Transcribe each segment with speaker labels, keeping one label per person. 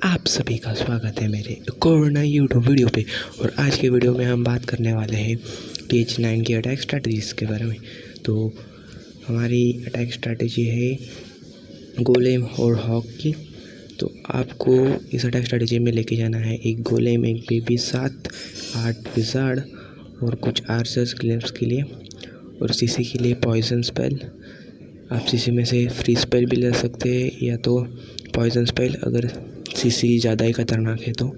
Speaker 1: आप सभी का स्वागत है मेरे एक और नई यूट्यूब वीडियो पे। और आज के वीडियो में हम बात करने वाले हैं TH9 की अटैक स्ट्रैटेजीज़ के बारे में। तो हमारी अटैक स्ट्रैटेजी है गोलेम और हॉक की। तो आपको इस अटैक स्ट्रैटेजी में लेके जाना है एक गोलेम, एक बेबी, 7-8 विज़ार्ड और कुछ आर्चर्स क्लेम्स के लिए, और सीसी के लिए पॉइजन स्पेल। आप सीसी में से फ्री स्पेल भी ले सकते हैं या तो पॉइजन स्पेल अगर सीसी ज़्यादा ही खतरनाक है तो,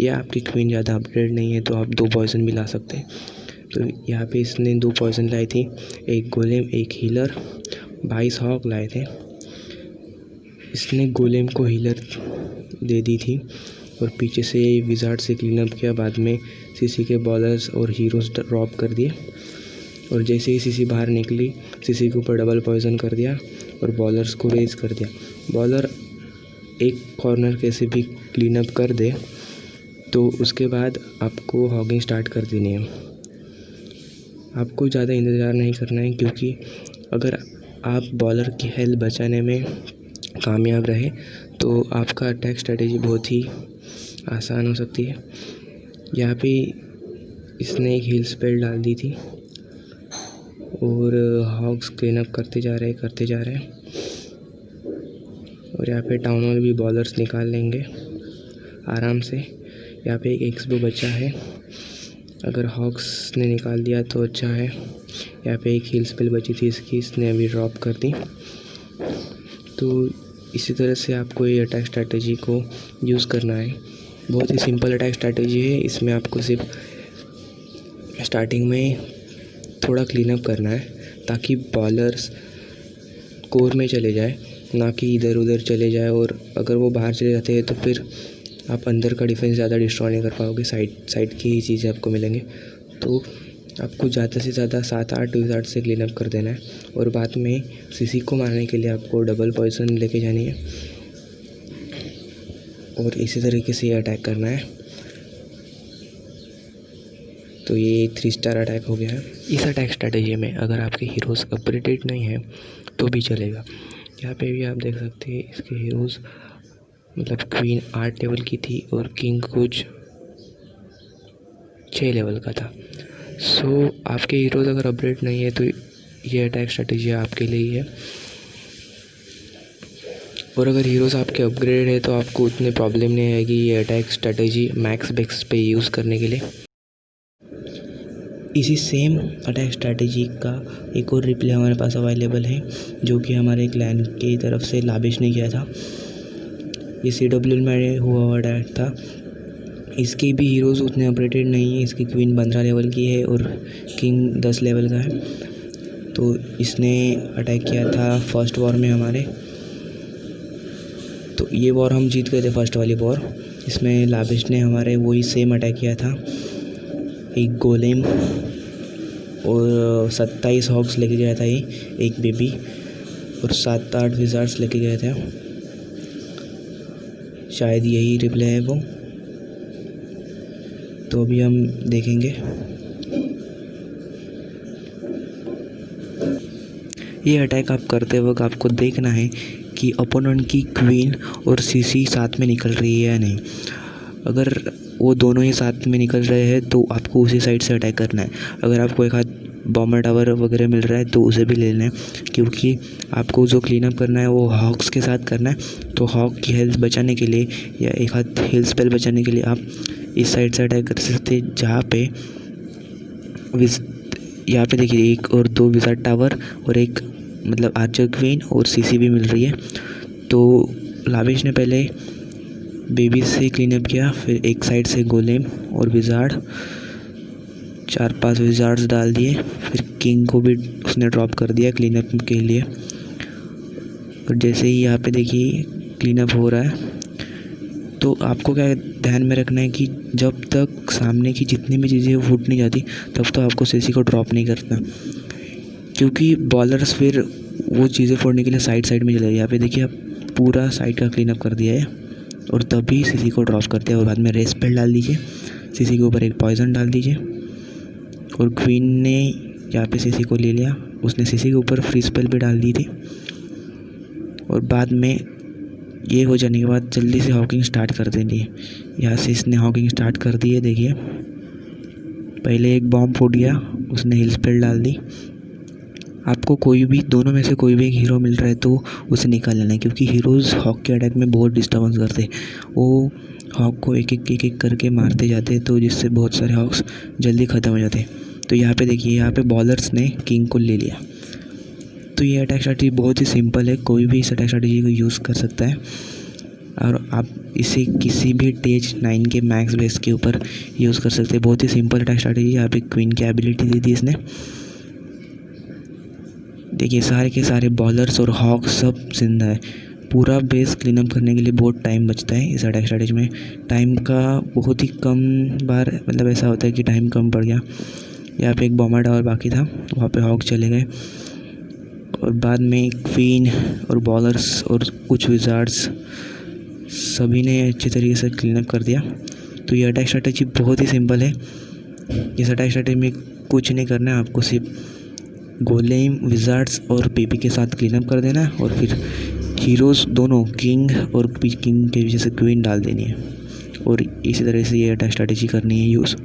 Speaker 1: या आपकी क्वीन ज़्यादा अपग्रेड नहीं है तो आप 2 पॉइजन भी ला सकते हैं। तो यहाँ पे इसने 2 पॉइजन लाए थे, एक गोलेम एक हीलर, 22 हॉक लाए थे। इसने गोलेम को हीलर दे दी थी और पीछे से विज़ार्ड से क्लीन अप किया, बाद में सीसी के बॉलर्स और हीरोज़ ड्रॉप कर दिए, और जैसे ही सीसी बाहर निकली सीसी के ऊपर डबल पॉइजन कर दिया और बॉलर्स को रेज कर दिया। बॉलर एक कॉर्नर कैसे भी क्लीन अप कर दे तो उसके बाद आपको हॉगिंग स्टार्ट कर देनी है। आपको ज़्यादा इंतज़ार नहीं करना है, क्योंकि अगर आप बॉलर की हेल्थ बचाने में कामयाब रहे तो आपका अटैक स्ट्रेटेजी बहुत ही आसान हो सकती है। यहाँ पे इसने एक हील स्पेल डाल दी थी और हॉग्स क्लीन अप करते जा रहे हैं। और यहाँ पे टाउन हॉल भी बॉलर्स निकाल लेंगे आराम से। यहाँ पे एक एक्सबो बचा है, अगर हॉक्स ने निकाल दिया तो अच्छा है। यहाँ पे एक हील स्पेल बची थी इसकी, इसने अभी ड्रॉप कर दी। तो इसी तरह से आपको ये अटैक स्ट्रैटेजी को यूज़ करना है। बहुत ही सिंपल अटैक स्ट्रैटेजी है। इसमें आपको सिर्फ स्टार्टिंग में थोड़ा क्लीन अप करना है ताकि बॉलर्स कोर में चले जाए, ना कि इधर उधर चले जाए। और अगर वो बाहर चले जाते हैं तो फिर आप अंदर का डिफेंस ज़्यादा डिस्ट्रॉय नहीं कर पाओगे, साइड की ही चीज़ें आपको मिलेंगे। तो आपको ज़्यादा से ज़्यादा 7-8 विज़ार्ड से क्लीन अप कर देना है, और बाद में सीसी को मारने के लिए आपको डबल पॉइजन लेके जानी है और इसी तरीके से ये अटैक करना है। तो ये 3 स्टार अटैक हो गया है। इस अटैक स्ट्रैटेजी में अगर आपके हीरोज़ अपग्रेडेड नहीं है तो भी चलेगा। यहाँ पे भी आप देख सकते हैं इसके हीरोज़, मतलब क्वीन 8 लेवल की थी और किंग कुछ 6 लेवल का था। सो आपके हीरोज़ अगर अपग्रेड नहीं है तो ये अटैक स्ट्रैटेजी आपके लिए ही है। और अगर हीरोज़ आपके अपग्रेड है तो आपको उतनी प्रॉब्लम नहीं आएगी ये अटैक स्ट्रैटेजी मैक्स बेक्स पे यूज़ करने के लिए। इसी सेम अटैक स्ट्रैटेजी का एक और रिप्ले हमारे पास अवेलेबल है, जो कि हमारे क्लैन की तरफ से लाबिश ने किया था। ये CW में हुआ अटैक था। इसके भी हीरोज़ उतने अपग्रेडेड नहीं है। इसकी क्वीन 15 लेवल की है और किंग 10 लेवल का है। तो इसने अटैक किया था फर्स्ट वॉर में हमारे। तो ये वॉर हम जीत गए थे, फर्स्ट वाली वॉर। इसमें लाबिश ने हमारे वही सेम अटैक किया था, एक गोलेम और 27 हॉग्स लेके गया था ये, एक बेबी और 7-8 विज़ार्ड्स लेके गए थे। शायद यही रिप्ले है वो। तो अभी हम देखेंगे। ये अटैक आप करते वक्त आपको देखना है कि अपोनेंट की क्वीन और सीसी साथ में निकल रही है या नहीं। अगर वो दोनों ही साथ में निकल रहे हैं तो आपको उसी साइड से अटैक करना है। अगर आपको एक हाथ बॉम्बर टावर वगैरह मिल रहा है तो उसे भी ले लेना है, क्योंकि आपको जो क्लीन अप करना है वो हॉक्स के साथ करना है। तो हॉक की हेल्थ बचाने के लिए या एक हाथ हील स्पेल बचाने के लिए आप इस साइड से अटैक कर सकते हैं, जहाँ पे यहाँ पे देखिए 1 और 2 विज़ार्ड टावर और एक मतलब आर्चर क्वीन और सीसी भी मिल रही है। तो लाविश ने पहले बेबी से क्लीन अप किया, फिर एक साइड से गोलेम और विज़ार्ड, 4-5 विज़ार्ड्स डाल दिए, फिर किंग को भी उसने ड्रॉप कर दिया क्लीन अप के लिए। और जैसे ही यहाँ पे देखिए क्लीन अप हो रहा है, तो आपको क्या ध्यान में रखना है कि जब तक सामने की जितनी भी चीज़ें फूट नहीं जाती तब तो आपको सीसी को ड्रॉप नहीं करना, क्योंकि बॉलर्स फिर वो चीज़ें फोड़ने के लिए साइड में चले। यहाँ पे देखिए आप पूरा साइड का क्लीन अप कर दिया है और तभी सीसी को ड्रॉप करते हैं। और बाद में रेस स्पेल डाल दीजिए, सीसी के ऊपर एक पॉइजन डाल दीजिए। और क्वीन ने यहाँ पे सीसी को ले लिया, उसने सीसी के ऊपर फ्री स्पेल भी डाल दी थी। और बाद में ये हो जाने के बाद जल्दी से हॉकिंग स्टार्ट कर देनी है। यहाँ से इसने हॉकिंग स्टार्ट कर दी है, देखिए पहले एक बॉम्ब फूट गया, उसने हिल स्पेल डाल दी। आपको कोई भी दोनों में से कोई भी एक हीरो मिल रहा है तो उसे निकाल लेना है, क्योंकि हीरोज़ हॉक के अटैक में बहुत डिस्टर्बेंस करते हैं। वो हॉक को एक एक करके मारते जाते हैं, तो जिससे बहुत सारे हॉक्स जल्दी ख़त्म हो जाते हैं। तो यहाँ पे देखिए, यहाँ पे बॉलर्स ने किंग को ले लिया। तो ये अटैक स्ट्रैटेजी बहुत ही सिंपल है, कोई भी इस अटैक स्ट्रैटेजी को यूज़ कर सकता है और आप इसे किसी भी स्टेज 9 के मैक्स बेस के ऊपर यूज़ कर सकते हैं। बहुत ही सिंपल अटैक स्ट्रैटेजी। यहाँ पे क्वीन की एबिलिटी दी थी इसने। देखिए सारे के सारे बॉलर्स और हॉक सब जिंदा है। पूरा बेस क्लीन अप करने के लिए बहुत टाइम बचता है इस अटैक स्ट्रैटेजी में। टाइम का बहुत ही कम बार मतलब ऐसा होता है कि टाइम कम पड़ गया। यहाँ पे एक बॉम्बर टावर बाकी था, वहाँ पे हॉक चले गए और बाद में क्वीन और बॉलर्स और कुछ विजार्ड्स सभी ने अच्छे तरीके से क्लीन अप कर दिया। तो ये अटैक स्ट्रैटेजी बहुत ही सिंपल है। इस अटैक स्ट्रैटेजी में कुछ नहीं करना है, आपको सिर्फ गोलेम, विजार्ड्स और पीपी के साथ क्लीन अप कर देना है और फिर हीरोज़ दोनों किंग और किंग के वजह से क्वीन डाल देनी है और इसी तरह से ये अटैक स्ट्रैटेजी करनी है यूज़।